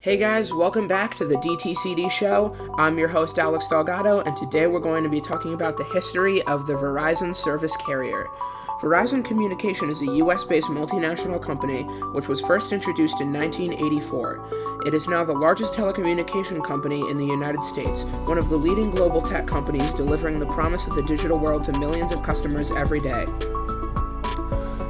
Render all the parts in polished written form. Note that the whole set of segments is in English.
Hey guys, welcome back to the DTCD Show. I'm your host Alex Delgado, and today we're going to be talking about the history of the Verizon service carrier. Verizon Communication is a US-based multinational company which was first introduced in 1984. It is now the largest telecommunication company in the United States, one of the leading global tech companies delivering the promise of the digital world to millions of customers every day.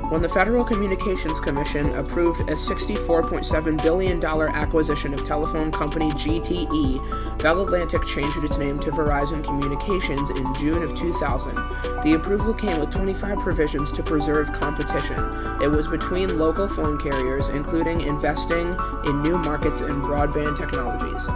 When the Federal Communications Commission approved a $64.7 billion acquisition of telephone company GTE, Bell Atlantic changed its name to Verizon Communications in June of 2000. The approval came with 25 provisions to preserve competition. It was between local phone carriers, including investing in new markets and broadband technologies.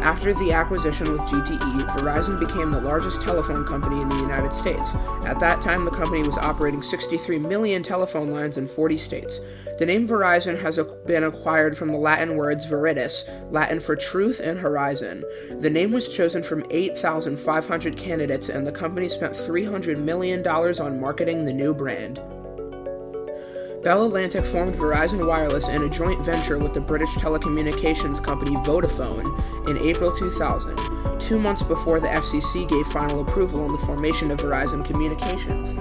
After the acquisition with GTE, Verizon became the largest telephone company in the United States. At that time, the company was operating 63 million telephone lines in 40 states. The name Verizon has been acquired from the Latin words veritas, Latin for truth, and horizon. The name was chosen from 8,500 candidates, and the company spent $300 million on marketing the new brand. Bell Atlantic formed Verizon Wireless in a joint venture with the British telecommunications company Vodafone in April 2000, 2 months before the FCC gave final approval on the formation of Verizon Communications.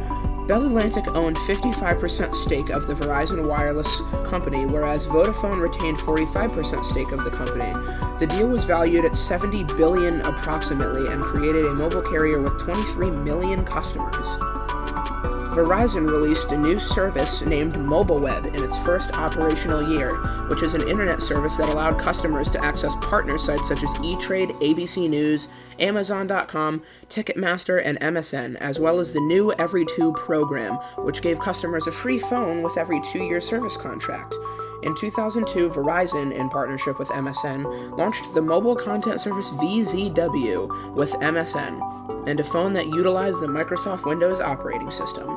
Bell Atlantic owned 55% stake of the Verizon Wireless company, whereas Vodafone retained 45% stake of the company. The deal was valued at $70 billion approximately and created a mobile carrier with 23 million customers. Verizon released a new service named Mobile Web in its first operational year, which is an internet service that allowed customers to access partner sites such as E-Trade, ABC News, Amazon.com, Ticketmaster, and MSN, as well as the new Every 2 program, which gave customers a free phone with every 2-year service contract. In 2002, Verizon, in partnership with MSN, launched the mobile content service VZW with MSN, and a phone that utilized the Microsoft Windows operating system.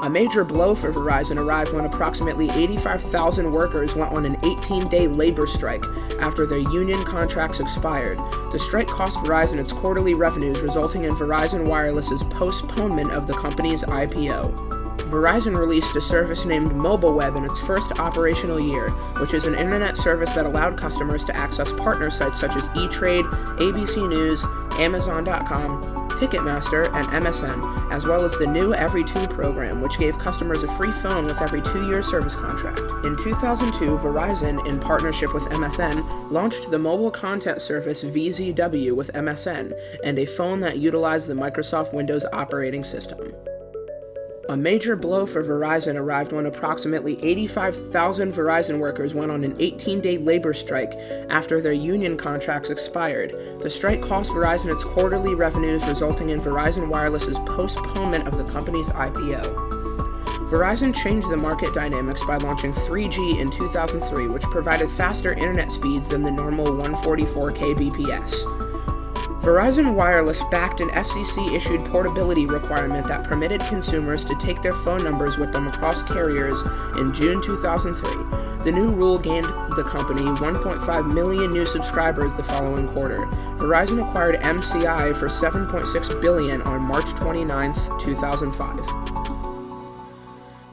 A major blow for Verizon arrived when approximately 85,000 workers went on an 18-day labor strike after their union contracts expired. The strike cost Verizon its quarterly revenues, resulting in Verizon Wireless's postponement of the company's IPO. Verizon released a service named Mobile Web in its first operational year, which is an internet service that allowed customers to access partner sites such as E-Trade, ABC News, Amazon.com, Ticketmaster, and MSN, as well as the new Every 2 program, which gave customers a free phone with every 2-year service contract. In 2002, Verizon, in partnership with MSN, launched the mobile content service VZW with MSN, and a phone that utilized the Microsoft Windows operating system. A major blow for Verizon arrived when approximately 85,000 Verizon workers went on an 18-day labor strike after their union contracts expired. The strike cost Verizon its quarterly revenues, resulting in Verizon Wireless's postponement of the company's IPO. Verizon changed the market dynamics by launching 3G in 2003, which provided faster internet speeds than the normal 144 kbps. Verizon Wireless backed an FCC-issued portability requirement that permitted consumers to take their phone numbers with them across carriers in June 2003. The new rule gained the company 1.5 million new subscribers the following quarter. Verizon acquired MCI for $7.6 billion on March 29, 2005.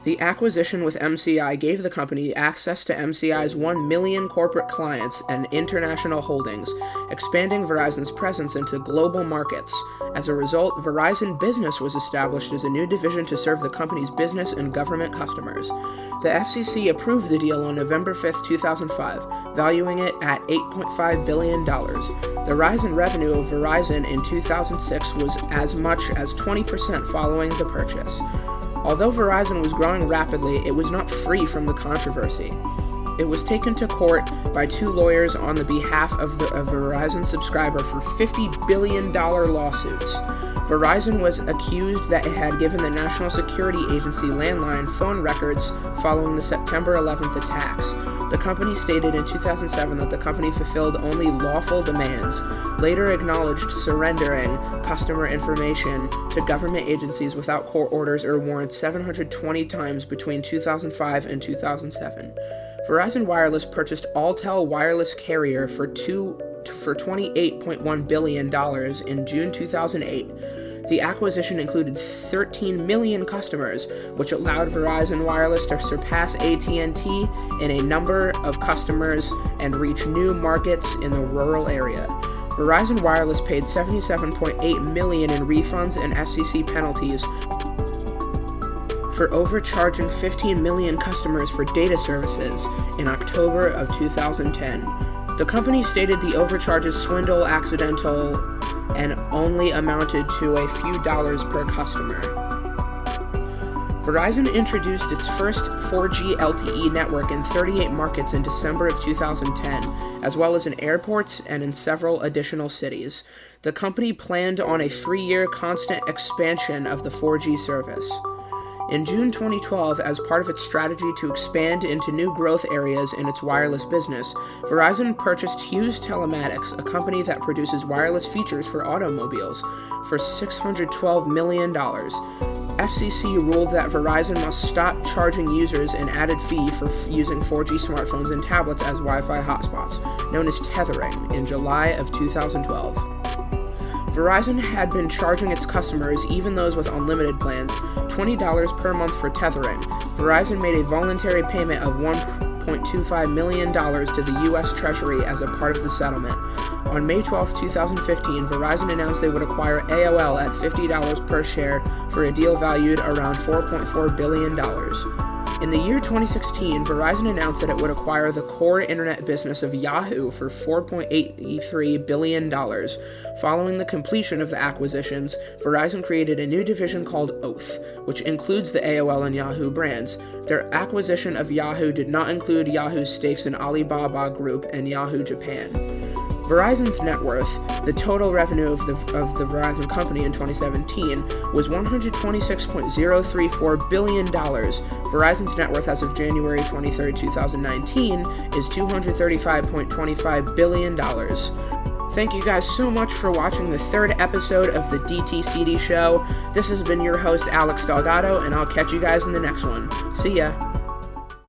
The acquisition with MCI gave the company access to MCI's 1 million corporate clients and international holdings, expanding Verizon's presence into global markets. As a result, Verizon Business was established as a new division to serve the company's business and government customers. The FCC approved the deal on November 5, 2005, valuing it at $8.5 billion. The rise in revenue of Verizon in 2006 was as much as 20% following the purchase. Although Verizon was growing rapidly, it was not free from the controversy. It was taken to court by 2 lawyers on the behalf of a Verizon subscriber for $50 billion lawsuits. Verizon was accused that it had given the National Security Agency landline phone records following the September 11th attacks. The company stated in 2007 that the company fulfilled only lawful demands, later acknowledged surrendering customer information to government agencies without court orders or warrants 720 times between 2005 and 2007. Verizon Wireless purchased Alltel Wireless Carrier for $28.1 billion in June 2008. The acquisition included 13 million customers, which allowed Verizon Wireless to surpass AT&T in a number of customers and reach new markets in the rural area. Verizon Wireless paid $77.8 million in refunds and FCC penalties for overcharging 15 million customers for data services in October of 2010. The company stated the overcharges swindle accidental and only amounted to a few dollars per customer. Verizon introduced its first 4G LTE network in 38 markets in December of 2010, as well as in airports and in several additional cities. The company planned on a 3-year constant expansion of the 4G service. In June 2012, as part of its strategy to expand into new growth areas in its wireless business, Verizon purchased Hughes Telematics, a company that produces wireless features for automobiles, for $612 million. FCC ruled that Verizon must stop charging users an added fee for using 4G smartphones and tablets as Wi-Fi hotspots, known as tethering, in July of 2012. Verizon had been charging its customers, even those with unlimited plans, $20 per month for tethering. Verizon made a voluntary payment of $1.25 million to the U.S. Treasury as a part of the settlement. On May 12, 2015, Verizon announced they would acquire AOL at $50 per share for a deal valued around $4.4 billion. In the year 2016, Verizon announced that it would acquire the core internet business of Yahoo for $4.83 billion. Following the completion of the acquisitions, Verizon created a new division called Oath, which includes the AOL and Yahoo brands. Their acquisition of Yahoo did not include Yahoo's stakes in Alibaba Group and Yahoo Japan. Verizon's net worth, the total revenue of the Verizon company in 2017, was $126.034 billion. Verizon's net worth as of January 23, 2019, is $235.25 billion. Thank you guys so much for watching the third episode of the DTCD Show. This has been your host, Alex Delgado, and I'll catch you guys in the next one. See ya.